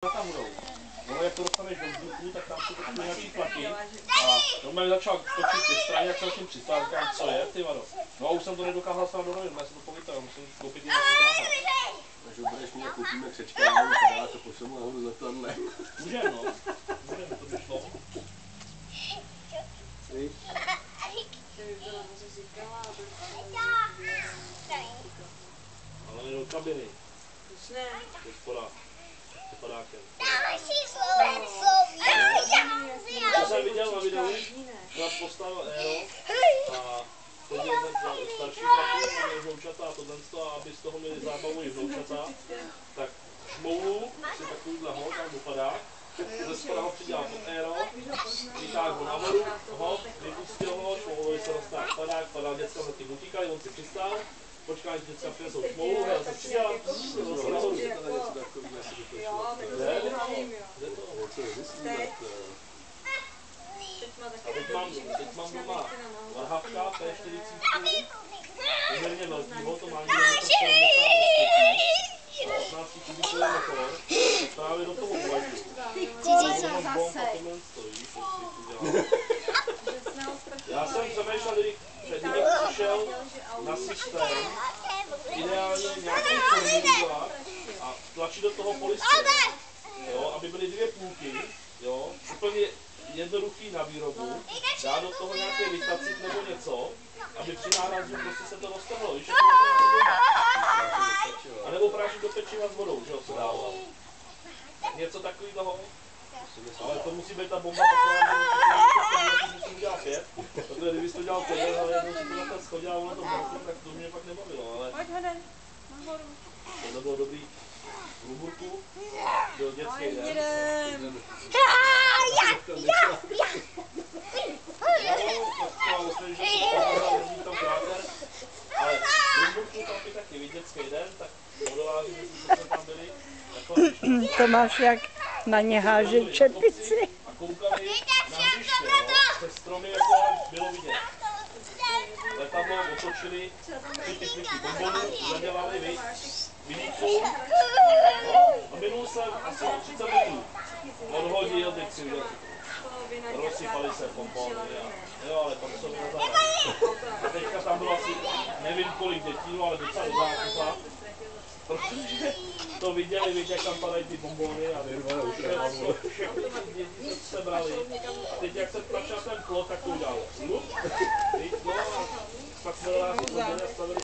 tam budou. No, jak to dostaneš do vzduchu, tak tam jsou takový nějaký tlaky. A normálně začal točit ke straně, jak se začím přistát, říkám, co je, ty vado. No a už jsem to nedokázal stát do novin, já se to povytal, musím koupit nějaký táhat. Takže budeš mít, koupíme křečkářů, padák a pošlemu nahoru za tohle. Můžem, no. Můžem, to by šlo. Ale do kabiny. Hospoda. S padákem. To jsem viděl na videu, nás postavil Aero a seděl ten starší chlapík, a měl vnoučata a tohle, a aby z toho měli zábavu i vnoučata, tak šmoulu si takovýhle hod, tam padák, ze spoda ho přidělal pod Aero, vytáhl ho nahoru, hod, vypustil ho, šmoulovi se roztáhl padák, děcka za tím utíkali, on si přistál, počkal, že děcka přinesou šmoulu, hej, se přidělal, nahoru. Teď mám doma varhavka P40, poměrně velkýho, to má někde 15 kubíkový motor, právě do toho uvažuji. Já jsem přemýšlel, když předtím přišel na systém, ideálně nějaký formu udělat a tlačit do toho polystyrén, jo, aby byly dvě půlky, jo, úplně jednoduchý na výrobu, dát do toho nějaký litacit nebo něco, aby při nárazu prostě se to roztrhlo, víš, jako a nebo prášit do pečiva s vodou, že jo, se dávalo. Něco takového, ale to musí být ta bomba taková, že musím udělat 5, protože kdybys to dělal 5, ale jednou si to takhle schodil a ono to bylo, tak to mě pak nebavilo, ale to bylo dobrý. V Luburku byl dětský den. Ale v Luburku tam by taky dětský den, tak modeláři, když tam byli, to máš jak na ně hážet čepici. a koukali na hřiště, jo, přes stromy, jako bylo vidět. Letadlo otočili, ty bombony, zadělali vidíku, a minul jsem asi 30 metrů. Odhodil, teď si viděl, rozsypali se pompony, jo, ale tam jsou nezadali. A teďka tam bylo asi nevím kolik dětí, ale docela do zákupa, protože to viděli, jak tam padají ty bombony a všechny ty děti se brali. A teď jak se tlačil ten plot, tak to udělal. Pak jsme stavili